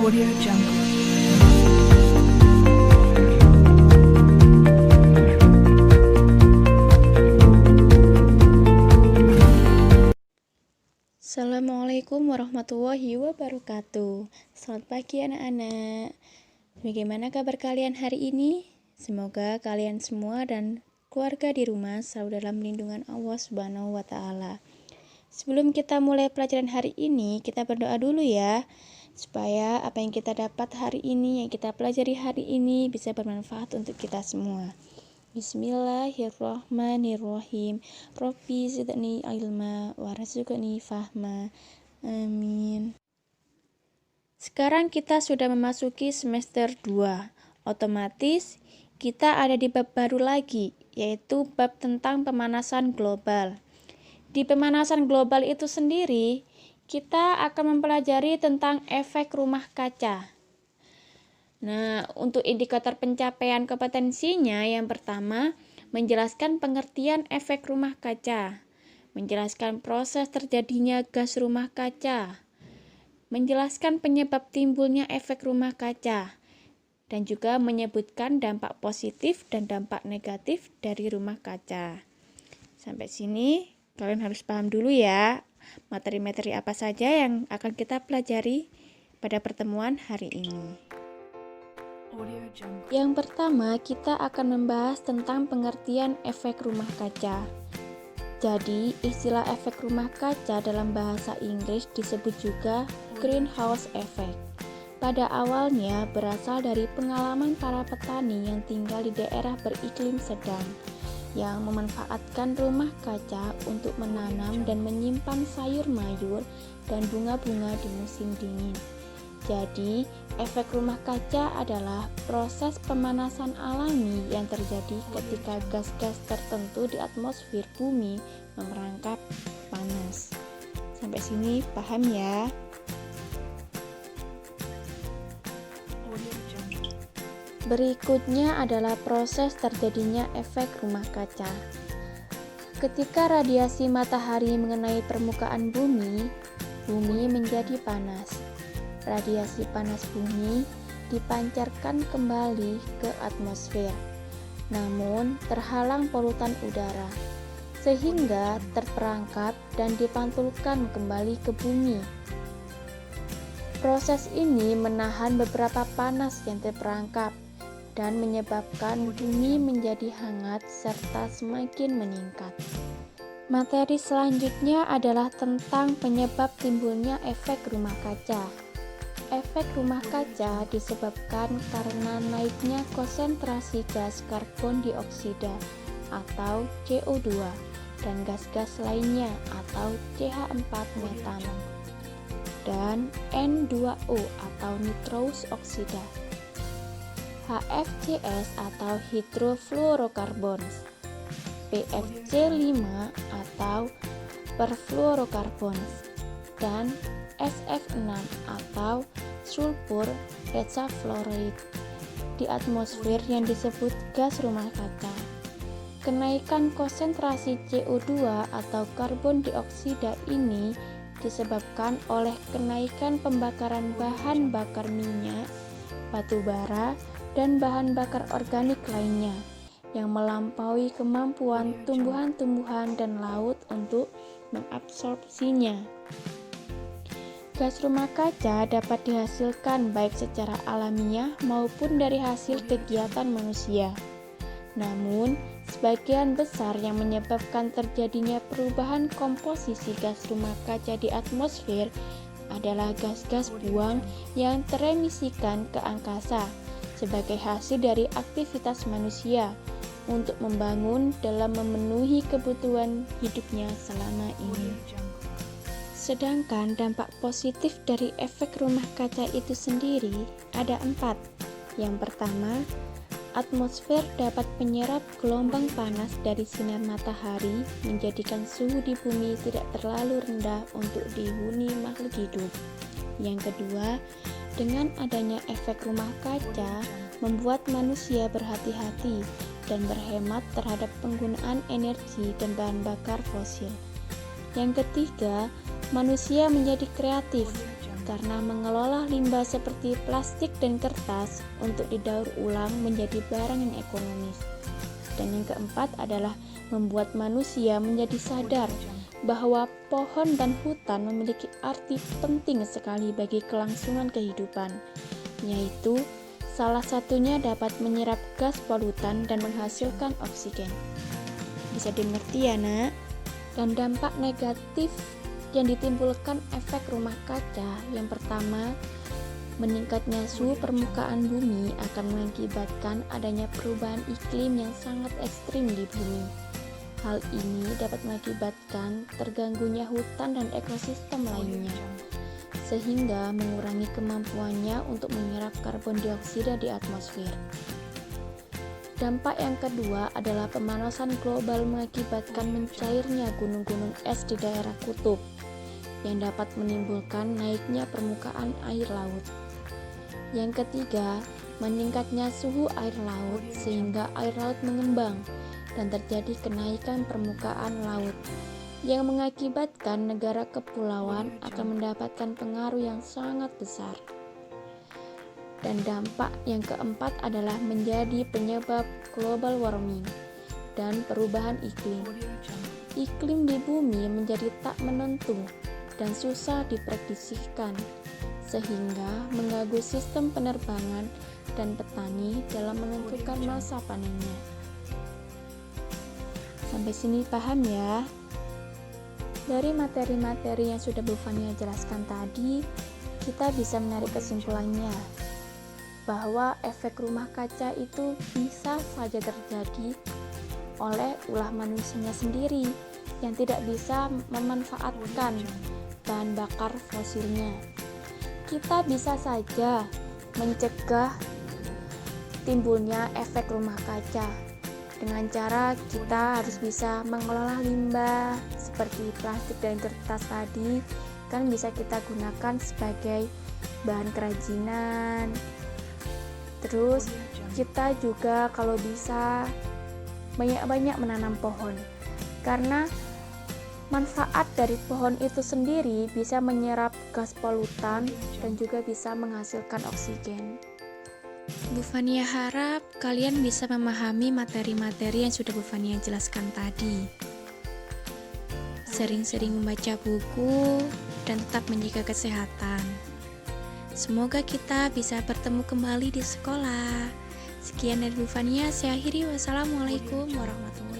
Audio Jungle. Assalamualaikum warahmatullahi wabarakatuh. Selamat pagi anak-anak. Bagaimana kabar kalian hari ini? Semoga kalian semua dan keluarga di rumah selalu dalam lindungan Allah Subhanahu wa taala. Sebelum kita mulai pelajaran hari ini, kita berdoa dulu ya, supaya apa yang kita dapat hari ini, yang kita pelajari hari ini bisa bermanfaat untuk kita semua. Bismillahirrahmanirrahim. Rabbi zidni ilma warzuqni fahma. Amin. Sekarang kita sudah memasuki semester 2. Otomatis kita ada di bab baru lagi, yaitu bab tentang pemanasan global. Di pemanasan global itu sendiri, kita akan mempelajari tentang efek rumah kaca. Nah, untuk indikator pencapaian kompetensinya, yang pertama, menjelaskan pengertian efek rumah kaca, menjelaskan proses terjadinya gas rumah kaca, menjelaskan penyebab timbulnya efek rumah kaca, dan juga menyebutkan dampak positif dan dampak negatif dari rumah kaca. Sampai sini, kalian harus paham dulu ya, materi-materi apa saja yang akan kita pelajari pada pertemuan hari ini. Yang pertama, kita akan membahas tentang pengertian efek rumah kaca. Jadi, istilah efek rumah kaca dalam bahasa Inggris disebut juga greenhouse effect. Pada awalnya berasal dari pengalaman para petani yang tinggal di daerah beriklim sedang, yang memanfaatkan rumah kaca untuk menanam dan menyimpan sayur mayur dan bunga-bunga di musim dingin. Jadi, efek rumah kaca adalah proses pemanasan alami yang terjadi ketika gas-gas tertentu di atmosfer bumi memerangkap panas. Sampai sini paham ya? Berikutnya adalah proses terjadinya efek rumah kaca. Ketika radiasi matahari mengenai permukaan bumi, bumi menjadi panas. Radiasi panas bumi dipancarkan kembali ke atmosfer, namun terhalang polutan udara, sehingga terperangkap dan dipantulkan kembali ke bumi. Proses ini menahan beberapa panas yang terperangkap dan menyebabkan bumi menjadi hangat serta semakin meningkat. Materi selanjutnya adalah tentang penyebab timbulnya efek rumah kaca. Efek rumah kaca disebabkan karena naiknya konsentrasi gas karbon dioksida atau CO2 dan gas-gas lainnya atau CH4 metan dan N2O atau nitrous oksida, HFCS atau hydrofluorocarbons, PFC5 atau perfluorocarbons, dan SF6 atau sulfur hexafluoride di atmosfer yang disebut gas rumah kaca. Kenaikan konsentrasi CO2 atau karbon dioksida ini disebabkan oleh kenaikan pembakaran bahan bakar minyak, batu bara, dan bahan bakar organik lainnya yang melampaui kemampuan tumbuhan-tumbuhan dan laut untuk mengabsorpsinya. Gas rumah kaca dapat dihasilkan baik secara alamiah maupun dari hasil kegiatan manusia. Namun, sebagian besar yang menyebabkan terjadinya perubahan komposisi gas rumah kaca di atmosfer adalah gas-gas buang yang teremisikan ke angkasa sebagai hasil dari aktivitas manusia untuk membangun dalam memenuhi kebutuhan hidupnya selama ini. Sedangkan dampak positif dari efek rumah kaca itu sendiri ada 4. Yang pertama, atmosfer dapat menyerap gelombang panas dari sinar matahari, menjadikan suhu di bumi tidak terlalu rendah untuk dihuni makhluk hidup. Yang kedua, dengan adanya efek rumah kaca, membuat manusia berhati-hati dan berhemat terhadap penggunaan energi dan bahan bakar fosil. Yang ketiga, manusia menjadi kreatif karena mengelola limbah seperti plastik dan kertas untuk didaur ulang menjadi barang yang ekonomis. Dan yang keempat adalah membuat manusia menjadi sadar bahwa pohon dan hutan memiliki arti penting sekali bagi kelangsungan kehidupan, yaitu salah satunya dapat menyerap gas polutan dan menghasilkan oksigen. Bisa dimengerti ya, Nak? Dan dampak negatif yang ditimbulkan efek rumah kaca, yang pertama, meningkatnya suhu permukaan bumi akan mengakibatkan adanya perubahan iklim yang sangat ekstrim di bumi. Hal ini dapat mengakibatkan terganggunya hutan dan ekosistem lainnya, sehingga mengurangi kemampuannya untuk menyerap karbon dioksida di atmosfer. Dampak yang kedua adalah pemanasan global mengakibatkan mencairnya gunung-gunung es di daerah kutub, yang dapat menimbulkan naiknya permukaan air laut. Yang ketiga, meningkatnya suhu air laut sehingga air laut mengembang dan terjadi kenaikan permukaan laut yang mengakibatkan negara kepulauan akan mendapatkan pengaruh yang sangat besar. Dan dampak yang keempat adalah menjadi penyebab global warming dan perubahan iklim. Iklim di bumi menjadi tak menentu dan susah diprediksikan, sehingga mengganggu sistem penerbangan dan petani dalam menentukan masa panennya. Sampai sini paham ya? Dari materi-materi yang sudah Bu Fania jelaskan tadi, kita bisa menarik kesimpulannya bahwa efek rumah kaca itu bisa saja terjadi oleh ulah manusianya sendiri yang tidak bisa memanfaatkan bahan bakar fosilnya. Kita bisa saja mencegah timbulnya efek rumah kaca dengan cara kita harus bisa mengelola limbah seperti plastik dan kertas tadi, kan bisa kita gunakan sebagai bahan kerajinan. Terus kita juga kalau bisa banyak-banyak menanam pohon, karena manfaat dari pohon itu sendiri bisa menyerap gas polutan dan juga bisa menghasilkan oksigen. Bu Fania harap kalian bisa memahami materi-materi yang sudah Bu Fania jelaskan tadi. Sering-sering membaca buku dan tetap menjaga kesehatan. Semoga kita bisa bertemu kembali di sekolah. Sekian dari Bu Fania, saya akhiri. Wassalamualaikum warahmatullahi wabarakatuh.